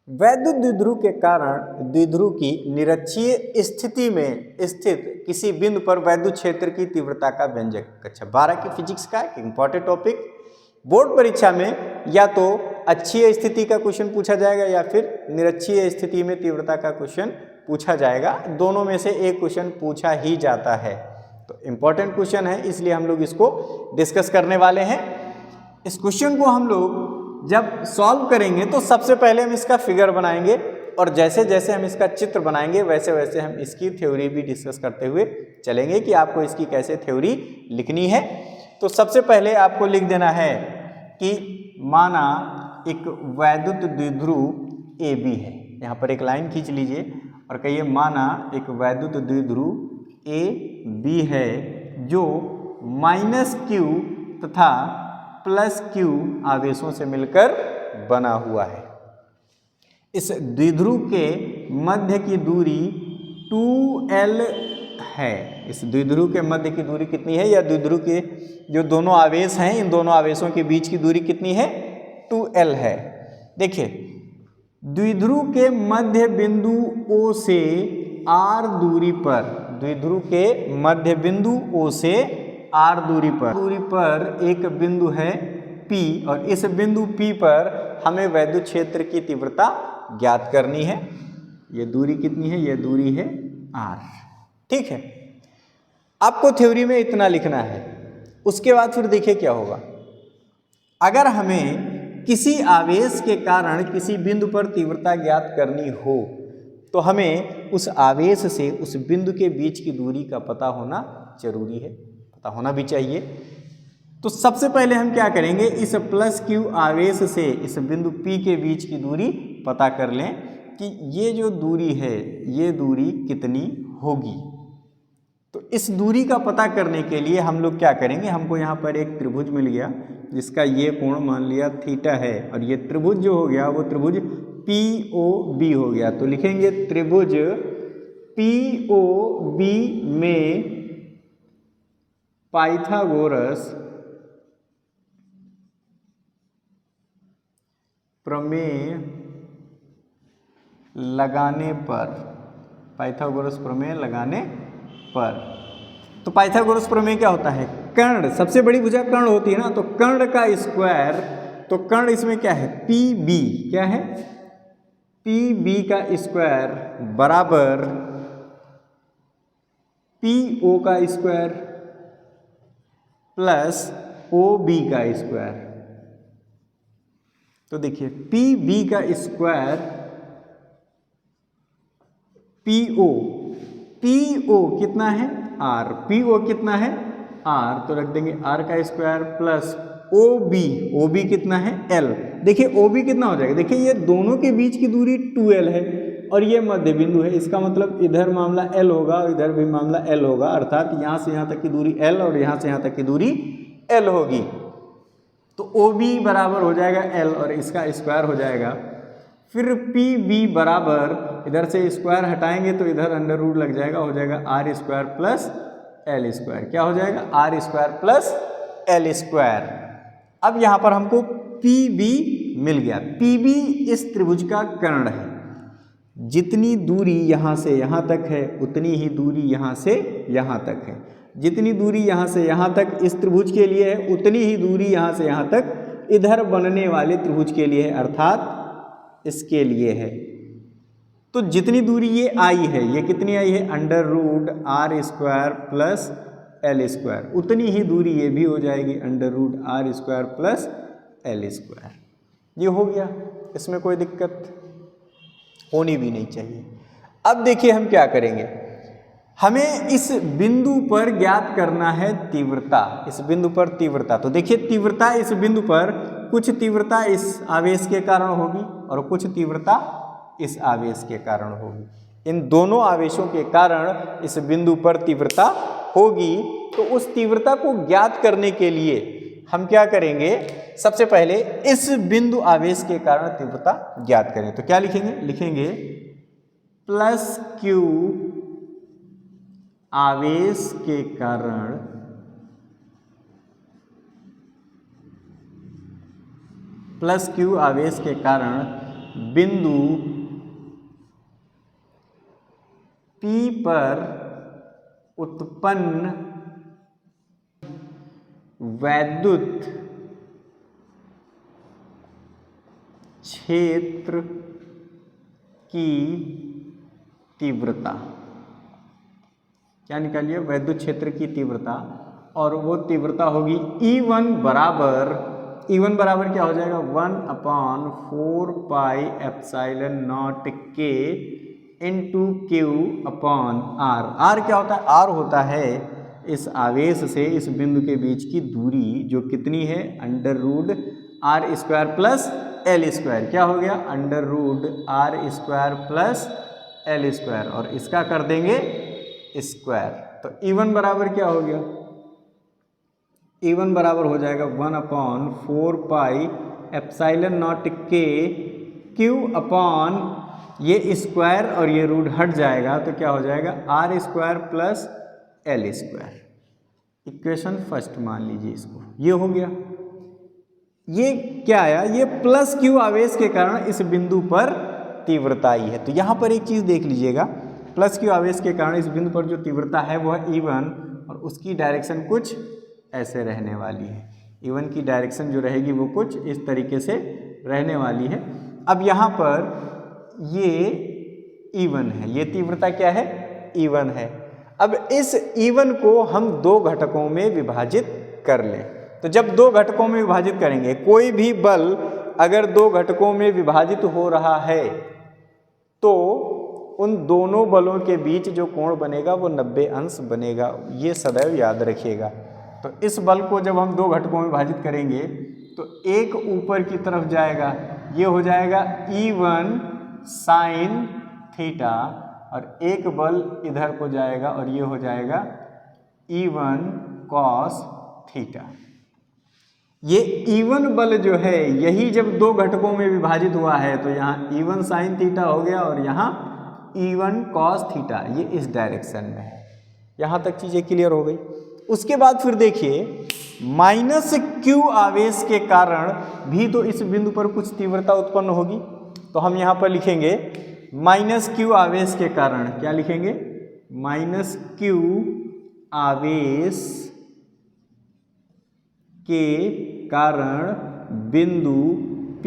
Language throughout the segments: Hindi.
वैद्युत द्विध्रुव के कारण द्विध्रुव की निरक्षीय स्थिति में स्थित किसी बिंदु पर वैद्युत क्षेत्र की तीव्रता का व्यंजक। कक्षा 12 की फिजिक्स का एक इंपॉर्टेंट टॉपिक। बोर्ड परीक्षा में या तो अक्षीय स्थिति का क्वेश्चन पूछा जाएगा या फिर निरक्षीय स्थिति में तीव्रता का क्वेश्चन पूछा जाएगा। दोनों में से एक क्वेश्चन पूछा ही जाता है, तो इंपॉर्टेंट क्वेश्चन है, इसलिए हम लोग इसको डिस्कस करने वाले हैं। इस क्वेश्चन को हम लोग जब सॉल्व करेंगे तो सबसे पहले हम इसका फिगर बनाएंगे और जैसे जैसे हम इसका चित्र बनाएंगे वैसे वैसे हम इसकी थ्योरी भी डिस्कस करते हुए चलेंगे कि आपको इसकी कैसे थ्योरी लिखनी है। तो सबसे पहले आपको लिख देना है कि माना एक वैद्युत द्विध्रुव AB है। यहाँ पर एक लाइन खींच लीजिए और कहिए माना एक वैद्युत द्विध्रुव AB है जो -Q तथा +Q आवेशों से मिलकर बना हुआ है। इस द्विध्रुव के मध्य की दूरी 2L है। इस द्विध्रुव के मध्य की दूरी कितनी है, या द्विध्रुव के जो दोनों आवेश हैं इन दोनों आवेशों के बीच की दूरी कितनी है, 2L है। देखिए द्विध्रुव के मध्य बिंदु O से R दूरी पर, द्विध्रुव के मध्य बिंदु O से R दूरी पर एक बिंदु है P और इस बिंदु P पर हमें वैद्युत क्षेत्र की तीव्रता ज्ञात करनी है। ये दूरी कितनी है, ये दूरी है R। ठीक है, आपको थ्योरी में इतना लिखना है। उसके बाद फिर देखिए क्या होगा। अगर हमें किसी आवेश के कारण किसी बिंदु पर तीव्रता ज्ञात करनी हो तो हमें उस आवेश से उस बिंदु के बीच की दूरी का पता होना जरूरी है, पता होना भी चाहिए। तो सबसे पहले हम क्या करेंगे, इस +Q आवेश से इस बिंदु P के बीच की दूरी पता कर लें कि ये जो दूरी है ये दूरी कितनी होगी। तो इस दूरी का पता करने के लिए हम लोग क्या करेंगे, हमको यहाँ पर एक त्रिभुज मिल गया जिसका ये कोण मान लिया थीटा है और ये त्रिभुज जो हो गया वो त्रिभुज POB हो गया। तो लिखेंगे त्रिभुज POB में पाइथागोरस प्रमेय लगाने पर, पाइथागोरस प्रमेय लगाने पर, तो पाइथागोरस प्रमेय क्या होता है, कर्ण, सबसे बड़ी भुजा कर्ण होती है ना, तो कर्ण का स्क्वायर, तो कर्ण इसमें क्या है PB, क्या है PB का स्क्वायर बराबर PO का स्क्वायर प्लस OB का स्क्वायर। तो देखिए PB का स्क्वायर PO कितना है R, PO कितना है R, तो रख देंगे R का स्क्वायर प्लस OB कितना है L। देखिए OB कितना हो जाएगा, देखिए ये दोनों के बीच की दूरी 2L है और ये मध्य बिंदु है, इसका मतलब इधर मामला L होगा और इधर भी मामला L होगा, अर्थात यहाँ से यहाँ तक की दूरी L और यहाँ से यहाँ तक की दूरी L होगी। तो OB बराबर हो जाएगा L और इसका स्क्वायर हो जाएगा। फिर PB बराबर, इधर से स्क्वायर हटाएंगे तो इधर अंडर रूट लग जाएगा, हो जाएगा R square plus L square. क्या हो जाएगा R square plus L square. अब यहाँ पर हमको PB मिल गया। PB इस त्रिभुज का कर्ण है, जितनी दूरी यहाँ से यहाँ तक है उतनी ही दूरी यहाँ से यहाँ तक है, जितनी दूरी यहाँ से यहाँ तक इस त्रिभुज के लिए है उतनी ही दूरी यहाँ से यहाँ तक इधर बनने वाले त्रिभुज के लिए है, अर्थात इसके लिए है। तो जितनी दूरी ये आई है, ये कितनी आई है under root R square plus L square, उतनी ही दूरी ये भी हो जाएगी under root R square plus L square. ये हो गया, इसमें कोई दिक्कत होनी भी नहीं चाहिए। अब देखिए हम क्या करेंगे, हमें इस बिंदु पर ज्ञात करना है तीव्रता, इस बिंदु पर तीव्रता। तो देखिए तीव्रता इस बिंदु पर, कुछ तीव्रता इस आवेश के कारण होगी और कुछ तीव्रता इस आवेश के कारण होगी। इन दोनों आवेशों के कारण इस बिंदु पर तीव्रता होगी। तो उस तीव्रता को ज्ञात करने के लिए हम क्या करेंगे, सबसे पहले इस बिंदु आवेश के कारण तीव्रता ज्ञात करें। तो क्या लिखेंगे, लिखेंगे +Q आवेश के कारण +Q आवेश के कारण बिंदु P पर उत्पन्न वैद्युत क्षेत्र की तीव्रता, क्या निकालिए, वैद्युत क्षेत्र की तीव्रता, और वो तीव्रता होगी E1 बराबर, E1 बराबर क्या हो जाएगा, 1/4πε0K into Q upon R। R क्या होता है, R होता है इस आवेश से इस बिंदु के बीच की दूरी, जो कितनी है, √R² प्लस L²। क्या हो गया, √R² प्लस L², और इसका कर देंगे स्क्वायर। तो E1 बराबर क्या हो गया, E1 बराबर हो जाएगा 1/4πε0K Q अपॉन ये स्क्वायर और ये रूट हट जाएगा तो क्या हो जाएगा, R² plus L²। Equation first मान लीजिए इसको, ये हो गया। ये क्या आया, ये प्लस Q आवेश के कारण इस बिंदु पर तीव्रता आई है। तो यहाँ पर एक चीज़ देख लीजिएगा, प्लस Q आवेश के कारण इस बिंदु पर जो तीव्रता है वो है E1, और उसकी डायरेक्शन कुछ ऐसे रहने वाली है। E1 की डायरेक्शन जो रहेगी वो कुछ इस तरीके से रहने वाली है। अब यहाँ पर ये E1 है, ये तीव्रता क्या है, E1 है। अब इस E1 को हम दो घटकों में विभाजित कर लें। तो जब दो घटकों में विभाजित करेंगे, कोई भी बल अगर दो घटकों में विभाजित हो रहा है तो उन दोनों बलों के बीच जो कोण बनेगा वो 90 अंश बनेगा, ये सदैव याद रखिएगा। तो इस बल को जब हम दो घटकों में विभाजित करेंगे तो एक ऊपर की तरफ जाएगा, ये हो जाएगा E1 साइन थीटा, और एक बल इधर को जाएगा और ये हो जाएगा E1 कॉस थीटा। ये E1 बल जो है यही जब दो घटकों में विभाजित हुआ है तो यहाँ E1 साइन थीटा हो गया और यहाँ E1 कॉस थीटा, ये इस डायरेक्शन में है। यहाँ तक चीज़ें क्लियर हो गई। उसके बाद फिर देखिए, -Q आवेश के कारण भी तो इस बिंदु पर कुछ तीव्रता उत्पन्न होगी। तो हम यहाँ पर लिखेंगे -Q आवेश के कारण, क्या लिखेंगे, -Q आवेश के कारण बिंदु P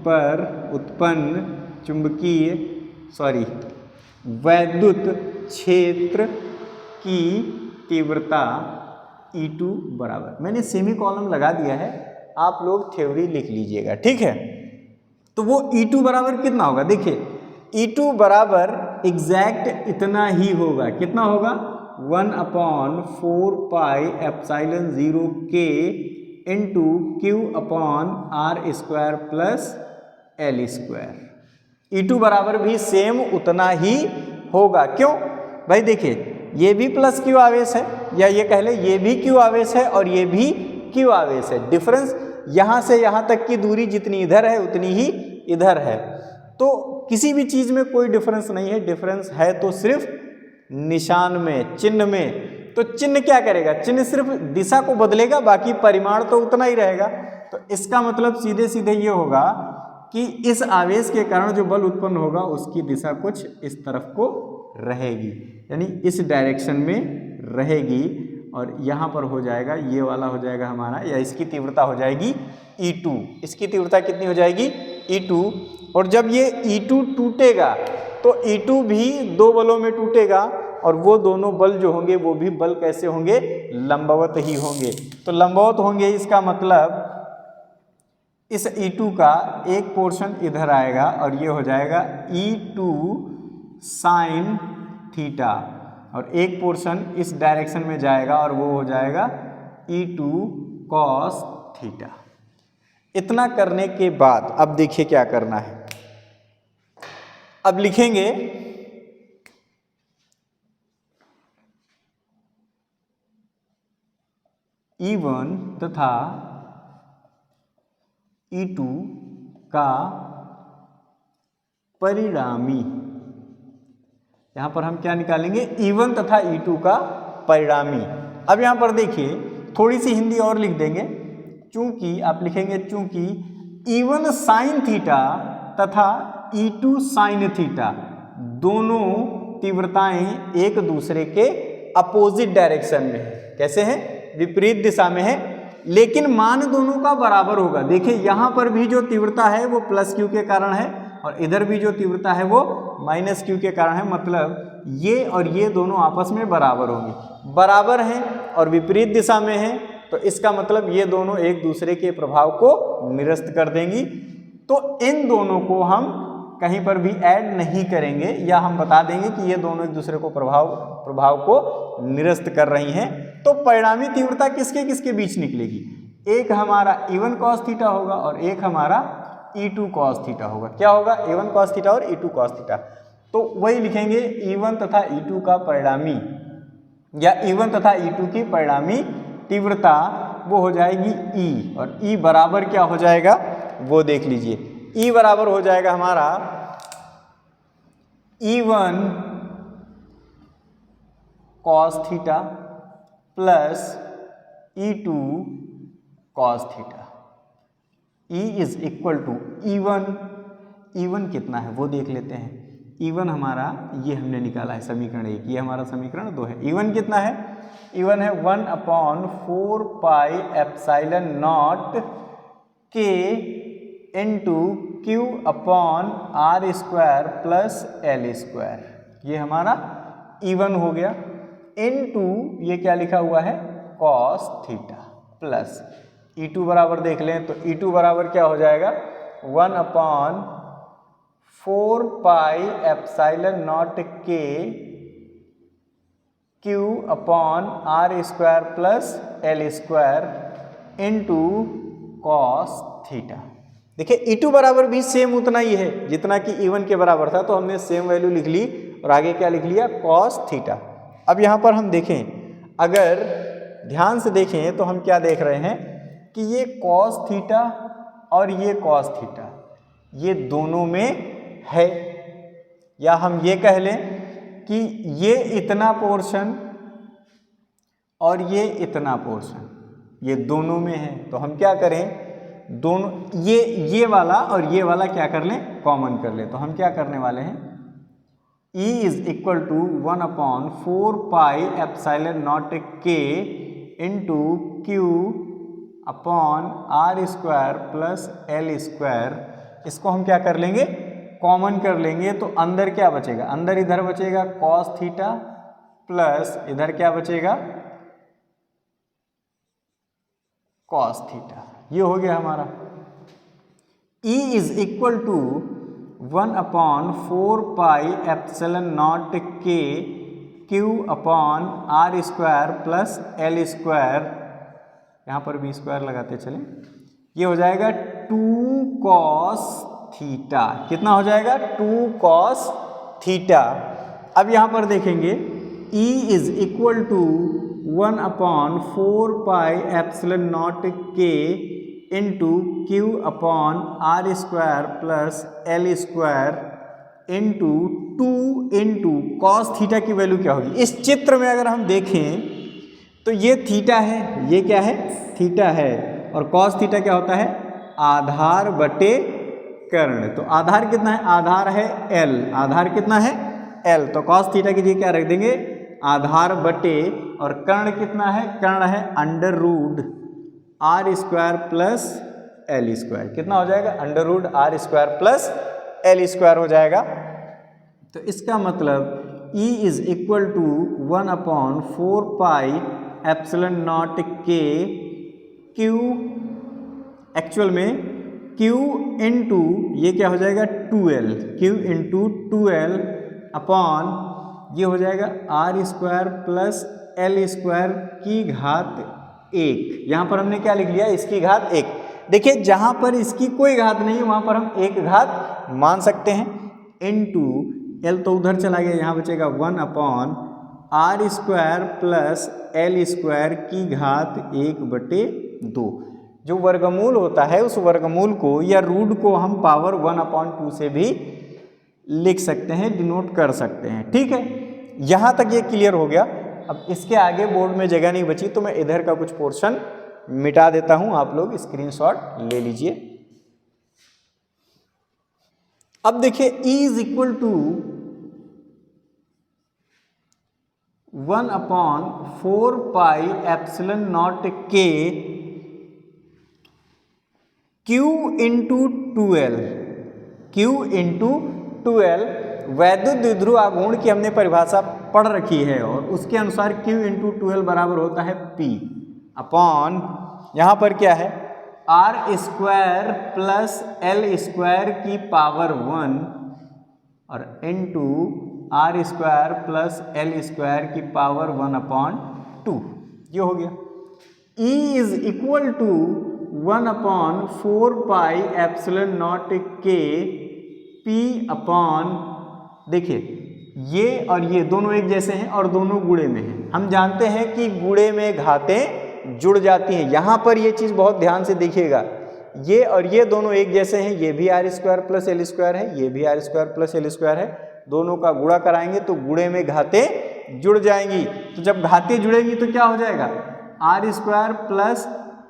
पर उत्पन्न वैद्युत क्षेत्र की तीव्रता E2 बराबर, मैंने सेमी कॉलम लगा दिया है, आप लोग थ्योरी लिख लीजिएगा, ठीक है। तो वो E2 बराबर कितना होगा, देखिए E2 बराबर एग्जैक्ट इतना ही होगा, कितना होगा, 1/4πε0K into Q upon R² plus L²। E2 बराबर भी सेम उतना ही होगा। क्यों भाई, देखिए ये भी प्लस Q आवेश है, या ये कह ले ये भी Q आवेश है और ये भी Q आवेश है। डिफरेंस यहाँ से यहाँ तक की दूरी जितनी इधर है उतनी ही इधर है। तो किसी भी चीज़ में कोई डिफरेंस नहीं है, डिफरेंस है तो सिर्फ निशान में, चिन्ह में। तो चिन्ह क्या करेगा, चिन्ह सिर्फ दिशा को बदलेगा, बाकी परिमाण तो उतना ही रहेगा। तो इसका मतलब सीधे सीधे ये होगा कि इस आवेश के कारण जो बल उत्पन्न होगा उसकी दिशा कुछ इस तरफ को रहेगी, यानी इस डायरेक्शन में रहेगी, और यहाँ पर हो जाएगा, ये वाला हो जाएगा हमारा, या इसकी तीव्रता हो जाएगी E2। इसकी तीव्रता कितनी हो जाएगी, E2। और जब ये E2 टूटेगा तो E2 भी दो बलों में टूटेगा, और वो दोनों बल जो होंगे वो भी बल कैसे होंगे, लंबवत ही होंगे। तो लंबवत होंगे, इसका मतलब इस E2 का एक पोर्शन इधर आएगा और ये हो जाएगा E2 साइन थीटा, और एक पोर्शन इस डायरेक्शन में जाएगा और वो हो जाएगा E2 कॉस थीटा। इतना करने के बाद अब देखिए क्या करना है। अब लिखेंगे E1 तथा E2 का परिणामी, यहां पर हम क्या निकालेंगे, E1 तथा E2 का परिणामी। अब यहां पर देखिए थोड़ी सी हिंदी और लिख देंगे, चूंकि आप लिखेंगे चूंकि E1 साइन थीटा तथा E2 sin थीटा, दोनों तीव्रताएं एक दूसरे के अपोजिट डायरेक्शन में है। कैसे है? विपरीत दिशा में है, लेकिन मान दोनों का बराबर होगा। देखिए यहाँ पर भी जो तीव्रता है वो प्लस क्यू के कारण है और इधर भी जो तीव्रता है वो माइनस क्यू के कारण है। मतलब ये और ये दोनों आपस में बराबर होंगे, बराबर हैं और विपरीत दिशा में हैं, तो इसका मतलब ये दोनों एक दूसरे के प्रभाव को निरस्त कर देंगी। तो इन दोनों को हम कहीं पर भी ऐड नहीं करेंगे, या हम बता देंगे कि ये दोनों एक दूसरे को प्रभाव को निरस्त कर रही हैं। तो परिणामी तीव्रता किसके किसके बीच निकलेगी? एक हमारा E1 cos थीटा होगा और एक हमारा E2 cos थीटा होगा। क्या होगा? A1 cos थीटा और E2 cos थीटा। तो वही लिखेंगे E1 तथा E2 का परिणामी, या E1 तथा E2 की परिणामी तीव्रता वो हो जाएगी E, और E बराबर क्या हो जाएगा वो देख लीजिए। E बराबर हो जाएगा हमारा E1 cos theta plus E2 cos theta. E is equal to E1 कितना है वो देख लेते हैं। E1 हमारा ये हमने निकाला है समीकरण 1, ये हमारा समीकरण 2 है। E1 कितना है? E1 है 1/4 pi epsilon not K into Q upon R square plus L square. ये हमारा E1 हो गया। इनटू ये क्या लिखा हुआ है? cos थीटा प्लस E2 बराबर देख लें तो E2 बराबर क्या हो जाएगा? 1/4 pi epsilon not K Q upon R square plus L square into cos theta. देखिए E2 बराबर भी सेम उतना ही है जितना कि E1 के बराबर था, तो हमने सेम वैल्यू लिख ली और आगे क्या लिख लिया? cos theta. अब यहाँ पर हम देखें, अगर ध्यान से देखें तो हम क्या देख रहे हैं कि ये cos थीटा और ये cos थीटा ये दोनों में है, या हम ये कह लें कि ये इतना पोर्शन और ये इतना पोर्शन ये दोनों में है। तो हम क्या करें, दोनों ये वाला और ये वाला क्या कर लें? कॉमन कर लें। तो हम क्या करने वाले हैं? E is equal to 1/4 pi epsilon not K into Q upon R square plus L square. इसको हम क्या कर लेंगे? कॉमन कर लेंगे। तो अंदर क्या बचेगा? अंदर इधर बचेगा cos थीटा प्लस इधर क्या बचेगा? cos theta. ये हो गया हमारा। E is equal to 1/4 pi epsilon not K Q upon R square plus L square, यहाँ पर भी स्क्वायर लगाते चलें, ये हो जाएगा 2 cos थीटा। कितना हो जाएगा? 2 cos थीटा। अब यहाँ पर देखेंगे E is equal to 1/4 pi epsilon not K into Q upon R square plus L square into 2 into cos theta की वैल्यू क्या होगी? इस चित्र में अगर हम देखें तो ये थीटा है, ये क्या है? थीटा है, और cos थीटा क्या होता है? आधार बटे कर्ण। तो आधार कितना है? आधार है L। आधार कितना है? L। तो cos थीटा की जगह क्या रख देंगे? आधार बटे, और कर्ण कितना है? कर्ण है under root R square plus L square. कितना हो जाएगा? Under root R square plus L square हो जाएगा। तो इसका मतलब E is equal to 1/4 pi epsilon not K Q, actual में Q इंटू ये क्या हो जाएगा? 2L। Q into 2L upon ये हो जाएगा R square plus L square की घात 1। यहाँ पर हमने क्या लिख लिया? इसकी घात 1। देखिए जहाँ पर इसकी कोई घात नहीं है वहाँ पर हम एक घात मान सकते हैं। इनटू L तो उधर चला गया, यहाँ बचेगा 1/R square plus L square की घात 1/2। जो वर्गमूल होता है उस वर्गमूल को या रूट को हम पावर 1/2 से भी लिख सकते हैं, डिनोट कर सकते हैं। ठीक है, यहाँ तक ये क्लियर हो गया। अब इसके आगे बोर्ड में जगह नहीं बची तो मैं इधर का कुछ पोर्शन मिटा देता हूँ, आप लोग स्क्रीनशॉट ले लीजिए। अब देखिए E is equal to 1/4πε0 k Q into 2L, Q into 2L वैद्युत द्विध्रुव आघूर्ण की हमने परिभाषा पढ़ रखी है और उसके अनुसार Q इंटू 2L बराबर होता है P अपॉन, यहाँ पर क्या है, R square plus L square की पावर 1 और into R square plus L square की पावर 1/2, ये हो गया। E is equal to 1/4πε0 k P upon, देखिए ये और ये दोनों एक जैसे हैं और दोनों गुणे में हैं। हम जानते हैं कि गुणे में घातें जुड़ जाती हैं। यहाँ पर ये चीज़ बहुत ध्यान से देखिएगा, ये और ये दोनों एक जैसे हैं, ये भी R square plus L square है, ये भी R square plus L square है। दोनों का गुणा कराएंगे तो गुणे में घातें जुड़ जाएंगी। तो जब घातें जुड़ेंगी तो क्या हो जाएगा, R square plus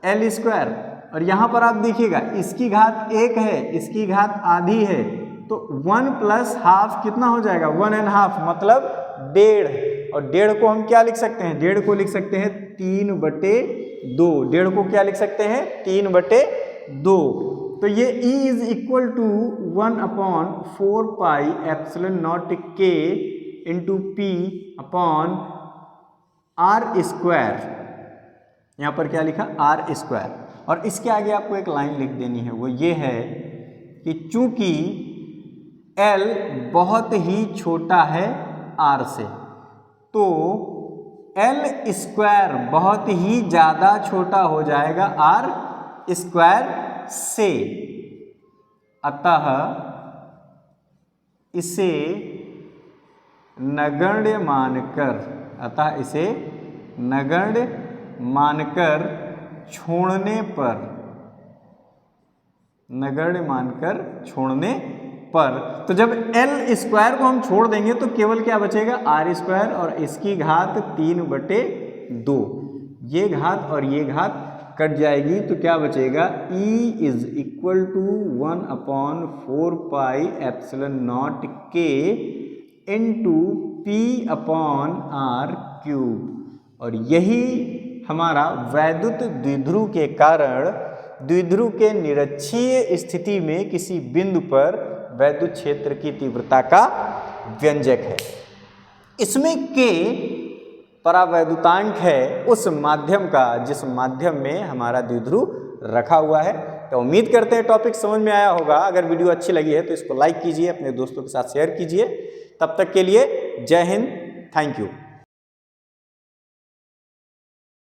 L square. और यहाँ पर आप देखिएगा इसकी घात 1 है, इसकी घात आधी है, तो 1 प्लस हाफ कितना हो जाएगा, 1.5 मतलब 1.5। और 1.5 को हम क्या लिख सकते हैं, 1.5 को लिख सकते हैं 3/2। 1.5 को क्या लिख सकते हैं, 3/2। तो ये E is equal to 1/4πε0 k into P upon R square, यहाँ पर क्या लिखा, R स्क्वायर। और इसके आगे आपको एक लाइन लिख देनी है, वो ये है कि चूंकि L बहुत ही छोटा है R से, तो L स्क्वायर बहुत ही ज़्यादा छोटा हो जाएगा R स्क्वायर से, अतः इसे नगण्य मानकर, छोड़ने पर, तो जब L स्क्वायर को हम छोड़ देंगे तो केवल क्या बचेगा, R स्क्वायर और इसकी घात 3/2। ये घात और ये घात कट जाएगी तो क्या बचेगा, E is equal to 1/4πε0 k into P upon R cube. और यही हमारा वैद्युत द्विध्रुव के कारण द्विध्रुव के निरक्षीय स्थिति में किसी बिंदु पर वैद्युत क्षेत्र की तीव्रता का व्यंजक है। इसमें K परावैद्युतांक है उस माध्यम का जिस माध्यम में हमारा द्विध्रुव रखा हुआ है। तो उम्मीद करते हैं टॉपिक समझ में आया होगा। अगर वीडियो अच्छी लगी है तो इसको लाइक कीजिए, अपने दोस्तों के साथ शेयर कीजिए। तब तक के लिए जय हिंद, थैंक यू।